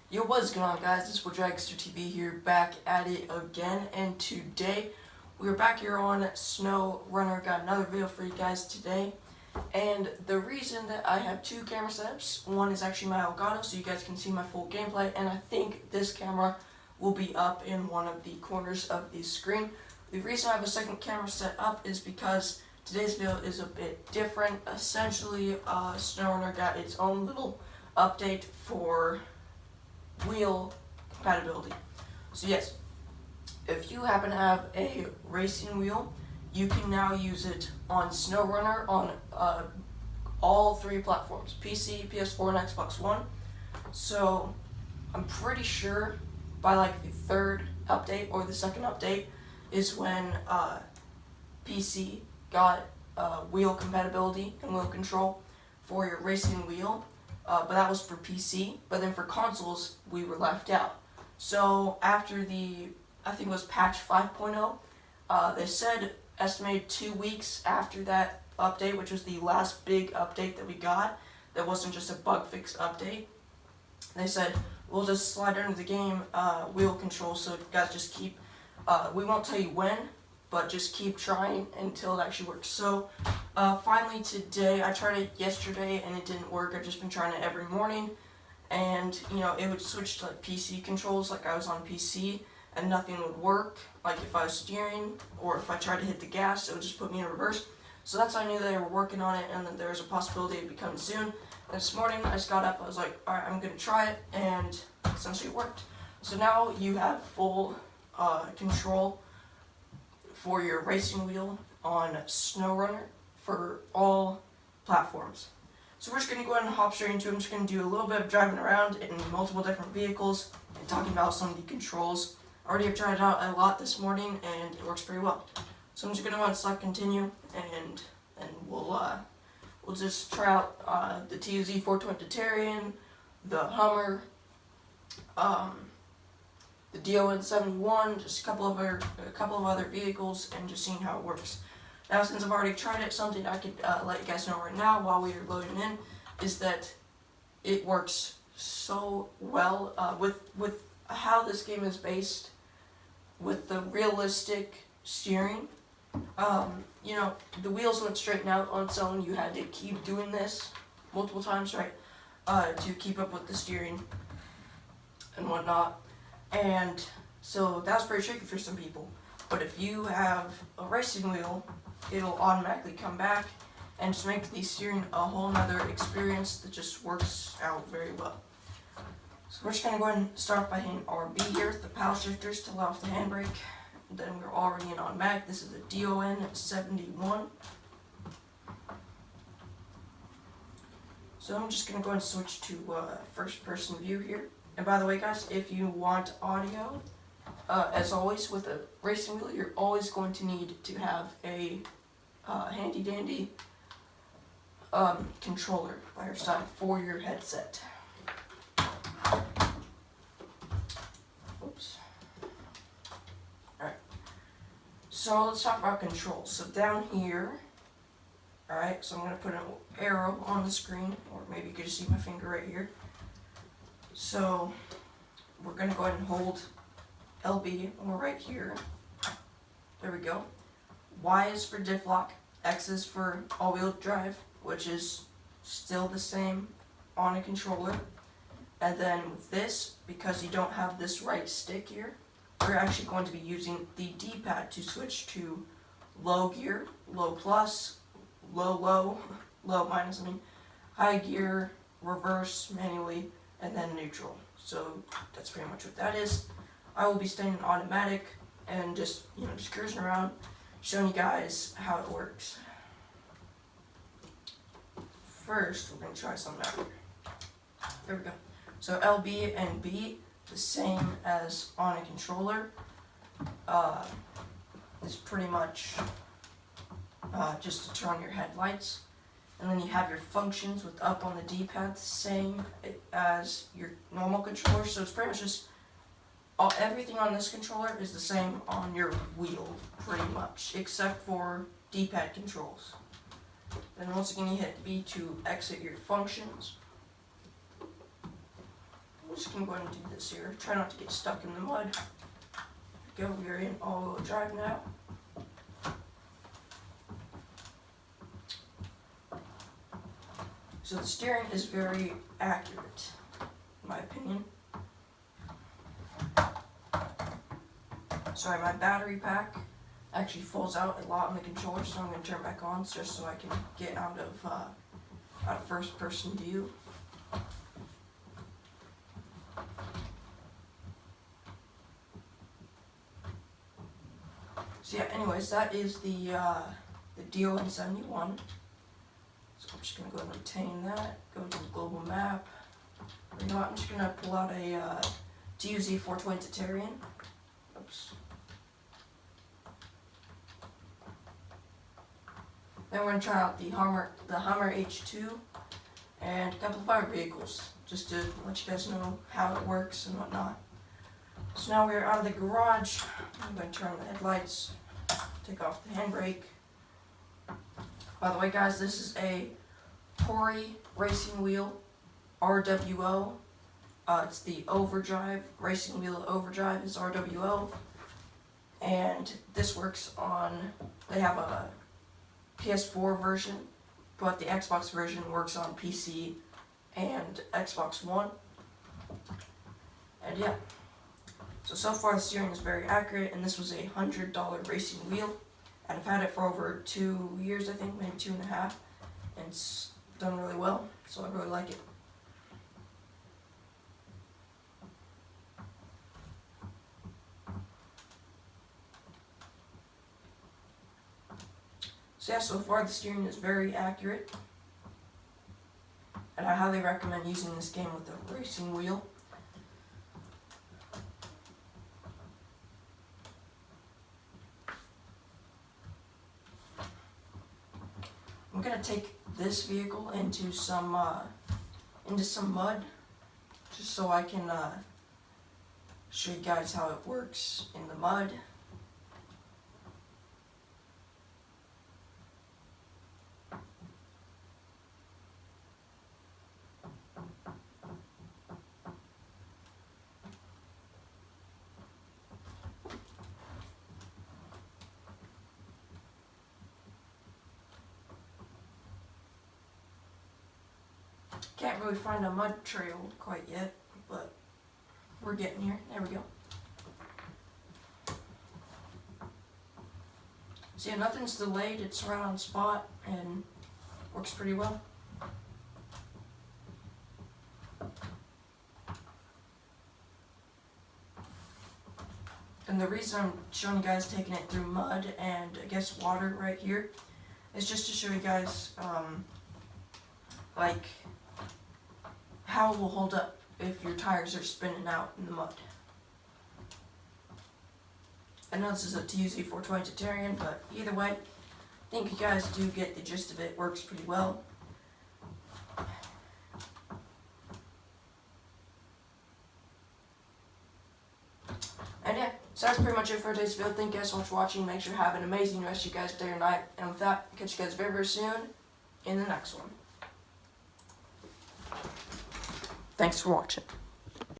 Yo, what's going on, guys? This is DragsterTV here, back at it again, and today we're back here on SnowRunner. Got another video for you guys today, and the reason that I have two camera setups, one is actually my Elgato, so you guys can see my full gameplay, and I think this camera will be up in one of the corners of the screen. The reason I have a second camera set up is because today's video is a bit different. Essentially, SnowRunner got its own little update for wheel compatibility. So yes, if you happen to have a racing wheel, you can now use it on SnowRunner on all three platforms: PC, PS4, and Xbox One. So I'm pretty sure by like the third update or the second update is when PC got wheel compatibility and wheel control for your racing wheel. But that was for PC, but then for consoles, we were left out. So after the, I think it was patch 5.0, they said estimated 2 weeks after that update, which was the last big update that we got, that wasn't just a bug fix update. They said, we'll just slide under the game wheel control, so guys just keep, we won't tell you when, but just keep trying until it actually works. So finally today, I tried it yesterday and it didn't work. I've just been trying it every morning, and you know, it would switch to like PC controls, like I was on PC, and nothing would work. Like if I was steering or if I tried to hit the gas, it would just put me in reverse. So that's how I knew they were working on it and that there was a possibility it'd be coming soon. And this morning I just got up, I was like, alright, I'm gonna try it, and essentially it worked. So now you have full control for your racing wheel on SnowRunner for all platforms. So we're just going to go ahead and hop straight into it. I'm just going to do a little bit of driving around in multiple different vehicles and talking about some of the controls. I already have tried it out a lot this morning and it works pretty well. So I'm just going to go ahead and select continue, and we'll just try out the TUZ 420 TYRANT, the Hummer, the DON 71, just a couple of other vehicles, and just seeing how it works. Now, since I've already tried it, something I could let you guys know right now while we are loading in is that it works so well with how this game is based, with the realistic steering. You know, the wheels wouldn't straighten out on its own. You had to keep doing this multiple times, right, to keep up with the steering and whatnot. And so that was pretty tricky for some people. But if you have a racing wheel, it'll automatically come back and just make the steering a whole nother experience that just works out very well. So we're just going to go ahead and start by hitting RB here, the paddle shifters, to let off the handbrake. And then we're already in automatic. This is the DON 71. So I'm just going to go ahead and switch to first person view here. And by the way, guys, if you want audio, as always with a racing wheel, you're always going to need to have a handy dandy controller by your side for your headset. Oops. Alright. So let's talk about controls. So down here, alright, so I'm going to put an arrow on the screen, or maybe you could just see my finger right here. So we're going to go ahead and hold LB, and we're right here. There we go. Y is for diff lock, X is for all-wheel drive, which is still the same on a controller. And then with this, because you don't have this right stick here, we're actually going to be using the D-pad to switch to low gear, low plus, low minus, high gear, reverse manually, and then neutral. So that's pretty much what that is. I will be staying in automatic and just cruising around, showing you guys how it works. First, we're going to try something out here. There we go. So LB and B, the same as on a controller, is pretty much just to turn on your headlights. And then you have your functions with up on the D-pad, the same as your normal controller. So it's pretty much just everything on this controller is the same on your wheel, pretty much, except for D-pad controls. Then once again, you hit B to exit your functions. just gonna go ahead and do this here. Try not to get stuck in the mud. There we go, we are in all-wheel drive now. So the steering is very accurate, in my opinion. Sorry, my battery pack actually falls out a lot on the controller, so I'm going to turn it back on just so I can get out of first-person view. So yeah, anyways, that is the DO-71. So I'm just going to go and obtain that, go to the global map. You know what, I'm just going to pull out a TUZ420 TYRANT. Oops. Then we're going to try out the Hummer H2 and a couple of other vehicles, just to let you guys know how it works and whatnot. So now we're out of the garage. I'm going to turn on the headlights, take off the handbrake. By the way, guys, this is a Tory racing wheel, RWO. It's the overdrive, racing wheel overdrive is RWO. And this works on, they have a PS4 version, but the Xbox version works on PC and Xbox One. And yeah, so far the steering is very accurate, and this was a $100 racing wheel, and I've had it for over 2 years, I think, maybe 2.5, and it's done really well, so I really like it. So yeah, so far the steering is very accurate, and I highly recommend using this game with a racing wheel. I'm gonna take this vehicle into some mud, just so I can show you guys how it works in the mud. Can't really find a mud trail quite yet, but we're getting here. There we go. So yeah, nothing's delayed. It's right on spot and works pretty well. And the reason I'm showing you guys taking it through mud and I guess water right here is just to show you guys like how it will hold up if your tires are spinning out in the mud. I know this is a TUZ420 TYRANT, but either way, I think you guys do get the gist of it. It works pretty well. And yeah, so that's pretty much it for today's video. Thank you guys so much for watching. Make sure to have an amazing rest of you guys' day or night. And with that, I'll catch you guys very, very soon in the next one. Thanks for watching.